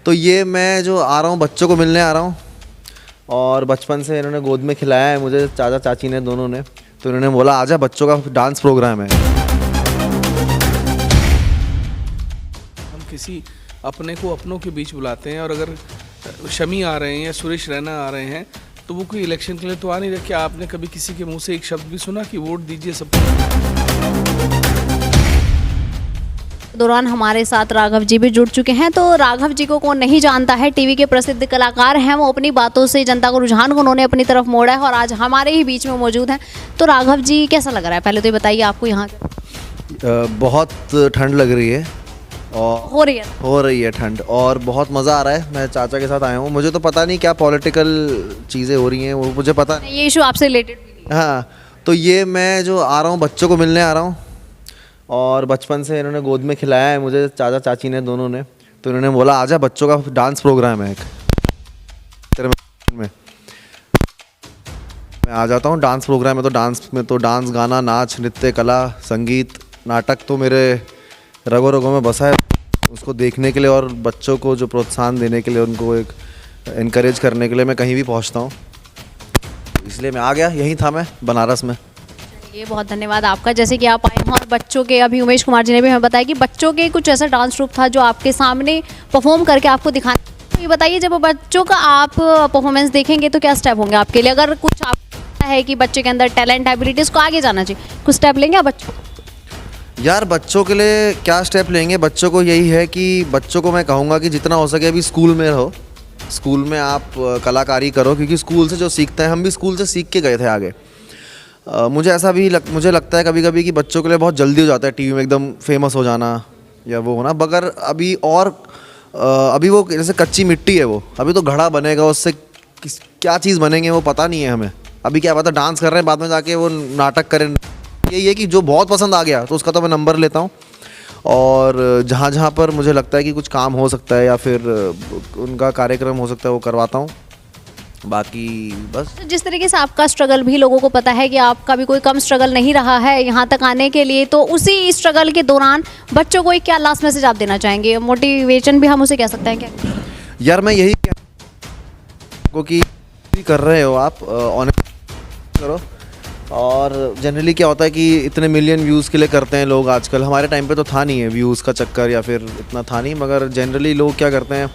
तो ये मैं जो आ रहा हूँ बच्चों को मिलने आ रहा हूँ, और बचपन से इन्होंने गोद में खिलाया है मुझे, चाचा चाची ने दोनों ने। तो इन्होंने बोला आजा, बच्चों का डांस प्रोग्राम है। हम किसी अपने को अपनों के बीच बुलाते हैं, और अगर शमी आ रहे हैं या सुरेश रैना आ रहे हैं तो वो कोई इलेक्शन के लिए तो आ नहीं रहे। क्या आपने कभी किसी के मुंह से एक शब्द भी सुना कि वोट दीजिए सबको? दौरान हमारे साथ राघव जी भी जुड़ चुके हैं। तो राघव जी को कौन नहीं जानता है, टीवी के प्रसिद्ध कलाकार हैं। वो अपनी बातों से जनता को, रुझान को उन्होंने अपनी तरफ मोड़ा है और आज हमारे ही बीच में मौजूद हैं। तो राघव जी कैसा लग रहा है, पहले तो ये बताइए आपको यहाँ बहुत ठंड लग रही है और हो रही है ठंड, और बहुत मज़ा आ रहा है। मैं चाचा के साथ आया हूँ, मुझे तो पता नहीं क्या पॉलिटिकल चीज़ें हो रही हैं, वो मुझे पता नहीं। ये इशू आपसे रिलेटेड? हाँ, तो ये मैं जो आ रहा हूँ बच्चों को मिलने आ रहा हूँ, और बचपन से इन्होंने गोद में खिलाया है मुझे, चाचा चाची ने दोनों ने। तो इन्होंने बोला आजा, बच्चों का डांस प्रोग्राम है एक, तेरे में मैं आ जाता हूँ। डांस प्रोग्राम है तो डांस में तो डांस, गाना, नाच, नृत्य, कला, संगीत, नाटक तो मेरे रगों रगों में बसा है। उसको देखने के लिए और बच्चों को जो प्रोत्साहन देने के लिए, उनको एक इनकरेज करने के लिए मैं कहीं भी पहुँचता हूँ, इसलिए मैं आ गया। यहीं था मैं, बनारस में। ये बहुत धन्यवाद आपका, जैसे कि आप आए हैं। और बच्चों के, अभी उमेश कुमार जी ने भी हमें बताया कि बच्चों के कुछ ऐसा डांस ट्रूप था जो आपके सामने परफॉर्म करके आपको दिखाना। तो ये बताइए, जब बच्चों का आप परफॉर्मेंस देखेंगे तो क्या स्टेप होंगे आपके लिए? अगर कुछ आपको लगता है कि बच्चे के अंदर टैलेंट, एबिलिटीज़ को आगे जाना चाहिए, कुछ स्टेप लेंगे आप बच्चों? यार बच्चों के लिए क्या स्टेप लेंगे? बच्चों को यही है कि बच्चों को मैं कहूँगा कि जितना हो सके अभी स्कूल में रहो, स्कूल में आप कलाकारी करो, क्योंकि स्कूल से जो सीखते हैं, हम भी स्कूल से सीख के गए थे आगे। मुझे ऐसा भी मुझे लगता है कभी कभी कि बच्चों के लिए बहुत जल्दी हो जाता है टीवी में एकदम फेमस हो जाना या वो होना, मगर अभी अभी वो जैसे कच्ची मिट्टी है, वो अभी तो घड़ा बनेगा, उससे क्या चीज़ बनेंगे वो पता नहीं है हमें। अभी क्या पता डांस कर रहे हैं, बाद में जाके वो नाटक करें। यही है कि जो बहुत पसंद आ गया तो उसका तो मैं नंबर लेता हूँ, और जहाँ जहाँ पर मुझे लगता है कि कुछ काम हो सकता है या फिर उनका कार्यक्रम हो सकता है वो करवाता हूँ। बाकी बस तो जिस तरीके से आपका स्ट्रगल भी लोगों को पता है कि आपका भी कोई कम स्ट्रगल नहीं रहा है यहाँ तक आने के लिए, तो उसी स्ट्रगल के दौरान बच्चों को एक क्या लास्ट मैसेज आप देना चाहेंगे? मोटिवेशन भी हम उसे कह सकते हैं क्या? यार मैं यही कि कर रहे हो आप, ऑनेस्ट करो। और जनरली क्या होता है कि इतने मिलियन व्यूज़ के लिए करते हैं लोग आजकल। हमारे टाइम पे तो था नहीं है व्यूज़ का चक्कर, या फिर इतना था नहीं, मगर जनरली लोग क्या करते हैं,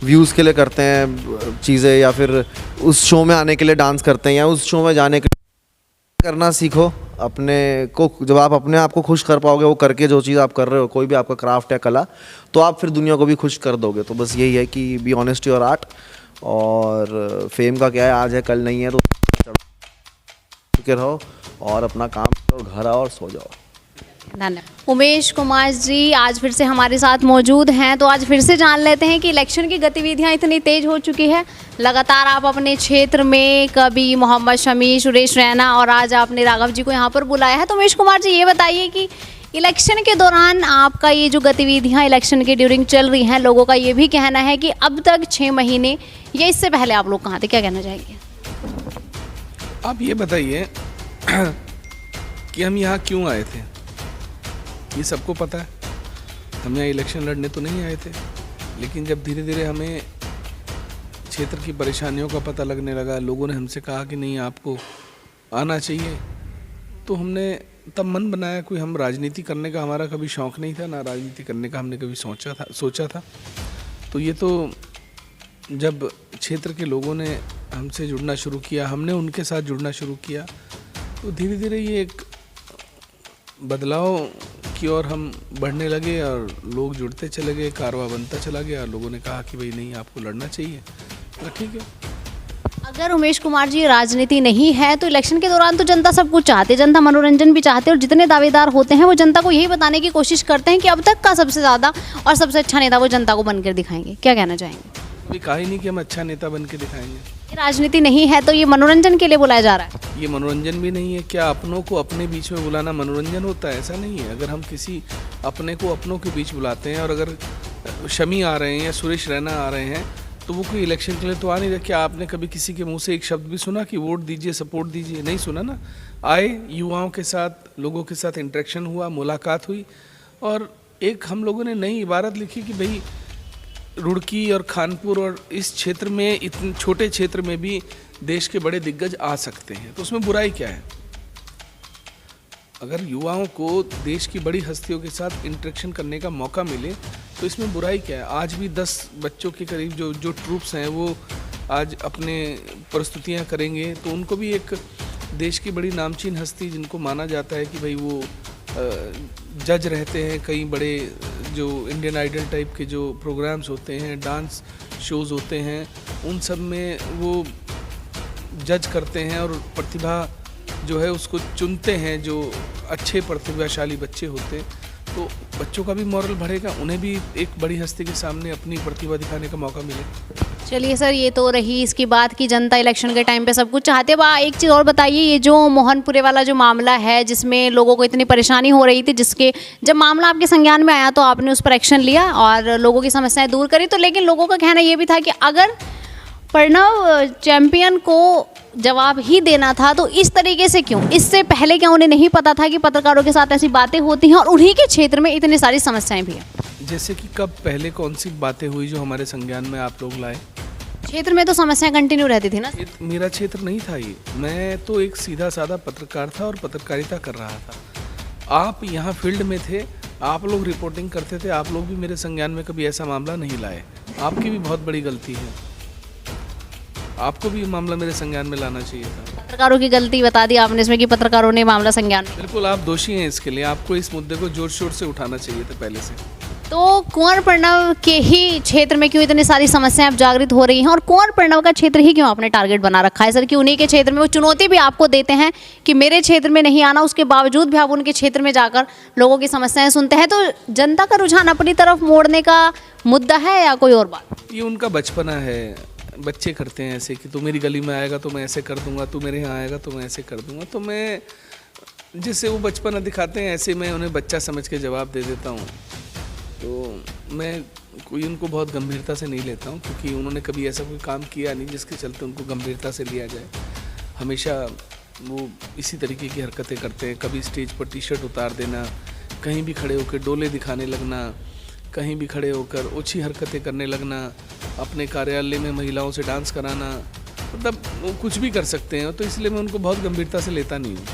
व्यूज़ के लिए करते हैं चीज़ें, या फिर उस शो में आने के लिए डांस करते हैं, या उस शो में जाने के लिए करना सीखो अपने को। जब आप अपने आप को खुश कर पाओगे वो करके, जो चीज़ आप कर रहे हो, कोई भी आपका क्राफ्ट या कला, तो आप फिर दुनिया को भी खुश कर दोगे। तो बस यही है कि बी ऑनेस्ट योर आर्ट, और फेम का क्या है, आज है कल नहीं है, तो रहो और अपना काम करो, घर आओ और सो जाओ। धन्यवाद। उमेश कुमार जी आज फिर से हमारे साथ मौजूद हैं। तो आज फिर से जान लेते हैं कि इलेक्शन की गतिविधियां इतनी तेज हो चुकी है, लगातार आप अपने क्षेत्र में कभी मोहम्मद शमी, सुरेश रैना, और आज आपने राघव जी को यहाँ पर बुलाया है। तो उमेश कुमार जी ये बताइए कि इलेक्शन के दौरान आपका ये जो गतिविधियां इलेक्शन के ड्यूरिंग चल रही हैं, लोगों का ये भी कहना है कि अब तक 6 महीने या इससे पहले आप लोग कहाँ थे, क्या कहना चाहेंगे? आप ये बताइए कि हम यहाँ क्यों आए थे, ये सबको पता है। हम यहाँ इलेक्शन लड़ने तो नहीं आए थे, लेकिन जब धीरे धीरे हमें क्षेत्र की परेशानियों का पता लगने लगा, लोगों ने हमसे कहा कि नहीं आपको आना चाहिए, तो हमने तब मन बनाया। कोई हम राजनीति करने का हमारा कभी शौक़ नहीं था, ना राजनीति करने का हमने कभी सोचा था। तो ये तो जब क्षेत्र के लोगों ने हमसे जुड़ना शुरू किया, हमने उनके साथ जुड़ना शुरू किया, तो धीरे धीरे ये एक बदलाव की ओर हम बढ़ने लगे, और लोग जुड़ते चले गए, कारवां बनता चला गया। लोगों ने कहा कि भाई नहीं आपको लड़ना चाहिए, तो ठीक है। अगर उमेश कुमार जी राजनीति नहीं है तो इलेक्शन के दौरान तो जनता सब कुछ चाहती है, जनता मनोरंजन भी चाहते हैं, और जितने दावेदार होते हैं वो जनता को यही बताने की कोशिश करते हैं कि अब तक का सबसे ज़्यादा और सबसे अच्छा नेता वो जनता को बनकर दिखाएंगे। क्या कहना चाहेंगे? अभी कहा ही नहीं कि हम अच्छा नेता बन के दिखाएंगे। ये राजनीति नहीं है तो ये मनोरंजन के लिए बुलाया जा रहा है। ये मनोरंजन भी नहीं है। क्या अपनों को अपने बीच में बुलाना मनोरंजन होता है? ऐसा नहीं है। अगर हम किसी अपने को अपनों के बीच बुलाते हैं, और अगर शमी आ रहे हैं या सुरेश रैना आ रहे हैं, तो वो कोई इलेक्शन के लिए तो आ नहीं रहे। क्या आपने कभी किसी के मुंह से एक शब्द भी सुना कि वोट दीजिए, सपोर्ट दीजिए? नहीं सुना ना। आए, युवाओं के साथ, लोगों के साथ इंटरेक्शन हुआ, मुलाकात हुई, और एक हम लोगों ने नई इबारत लिखी कि भाई रुड़की और कानपुर और इस क्षेत्र में, इतने छोटे क्षेत्र में भी देश के बड़े दिग्गज आ सकते हैं, तो उसमें बुराई क्या है? अगर युवाओं को देश की बड़ी हस्तियों के साथ इंटरेक्शन करने का मौका मिले तो इसमें बुराई क्या है? आज भी 10 बच्चों के करीब जो ट्रूप्स हैं वो आज अपने प्रस्तुतियां करेंगे, तो उनको भी एक देश की बड़ी नामचीन हस्ती, जिनको माना जाता है कि भाई वो जज रहते हैं कई बड़े जो इंडियन आइडल टाइप के जो प्रोग्राम्स होते हैं, डांस शोज़ होते हैं, उन सब में वो जज करते हैं और प्रतिभा जो है उसको चुनते हैं, जो अच्छे प्रतिभाशाली बच्चे होते हैं, तो बच्चों का भी मॉरल बढ़ेगा, उन्हें भी एक बड़ी हस्ती के सामने अपनी प्रतिभा दिखाने का मौका मिले। चलिए सर, ये तो रही इसकी बात की जनता इलेक्शन के टाइम पे सब कुछ चाहते हैं। एक चीज़ और बताइए, ये जो मोहनपुरे वाला जो मामला है जिसमें लोगों को इतनी परेशानी हो रही थी, जिसके जब मामला आपके संज्ञान में आया तो आपने उस पर एक्शन लिया और लोगों की समस्याएं दूर करी, तो लेकिन लोगों का कहना ये भी था कि अगर प्रणव चैंपियन को जवाब ही देना था तो इस तरीके से क्यों? इससे पहले क्या उन्हें नहीं पता था कि पत्रकारों के साथ ऐसी बातें होती हैं और उन्हीं के क्षेत्र में इतनी सारी समस्याएं भी हैं? जैसे कि कब पहले कौन सी बातें हुई जो हमारे संज्ञान में आप लोग लाए? क्षेत्र में तो समस्याएं कंटिन्यू रहती थी ना। मेरा क्षेत्र नहीं था ये, मैं तो एक सीधा साधा पत्रकार था और पत्रकारिता कर रहा था। आप यहाँ फील्ड में थे, आप लोग रिपोर्टिंग करते थे, आप लोग भी मेरे संज्ञान में कभी ऐसा मामला नहीं लाए। आपकी भी बहुत बड़ी गलती है, आपको भी मामला मेरे संज्ञान में लाना चाहिए था। पत्रकारों की गलती बता दी आपने इसमें कि पत्रकारों ने मामला संज्ञान में। बिल्कुल आप दोषी हैं इसके लिए, आपको इस मुद्दे को जोर शोर से उठाना चाहिए था पहले से। तो कुंवर प्रणव के ही क्षेत्र में क्यों इतनी सारी समस्याएं अब जागृत हो रही हैं और कुंवर प्रणव का क्षेत्र ही क्यों आपने टारगेट बना रखा है सर, कि उन्हीं के क्षेत्र में वो चुनौती भी आपको देते हैं कि मेरे क्षेत्र में नहीं आना, उसके बावजूद भी आप उनके क्षेत्र में जाकर लोगों की समस्याएं सुनते हैं, तो जनता का रुझान अपनी तरफ मोड़ने का मुद्दा है या कोई और बात? ये उनका बचपना है, बच्चे करते हैं ऐसे कि तू मेरी गली में आएगा तो मैं ऐसे कर दूंगा, तू मेरे यहाँ आएगा तो मैं ऐसे कर दूंगा, तो मैं जिससे वो बचपना दिखाते हैं ऐसे मैं उन्हें बच्चा समझ के जवाब दे देता हूँ। तो मैं कोई उनको बहुत गंभीरता से नहीं लेता हूँ, क्योंकि उन्होंने कभी ऐसा कोई काम किया नहीं जिसके चलते उनको गंभीरता से लिया जाए। हमेशा वो इसी तरीके की हरकतें करते हैं, कभी स्टेज पर टी शर्ट उतार देना, कहीं भी खड़े होकर डोले दिखाने लगना, कहीं भी खड़े होकर ओछी हरकतें करने लगना, अपने कार्यालय में महिलाओं से डांस कराना, मतलब वो कुछ भी कर सकते हैं, तो इसलिए मैं उनको बहुत गंभीरता से लेता नहीं हूँ।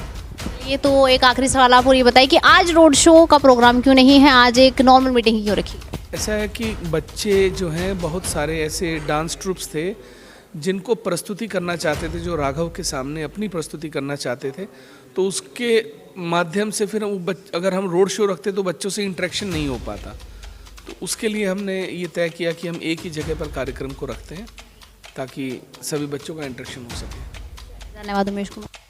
ये तो एक आखिरी सवाल आप और ये बताइए कि आज रोड शो का प्रोग्राम क्यों नहीं है, आज एक नॉर्मल मीटिंग क्यों रखी? ऐसा है कि बच्चे जो हैं, बहुत सारे ऐसे डांस ट्रूप्स थे जिनको प्रस्तुति करना चाहते थे, जो राघव के सामने अपनी प्रस्तुति करना चाहते थे, तो उसके माध्यम से फिर वो अगर हम रोड शो रखते तो बच्चों से इंटरेक्शन नहीं हो पाता, तो उसके लिए हमने ये तय किया कि हम एक ही जगह पर कार्यक्रम को रखते हैं ताकि सभी बच्चों का इंटरेक्शन हो सके। धन्यवाद उमेश कुमार।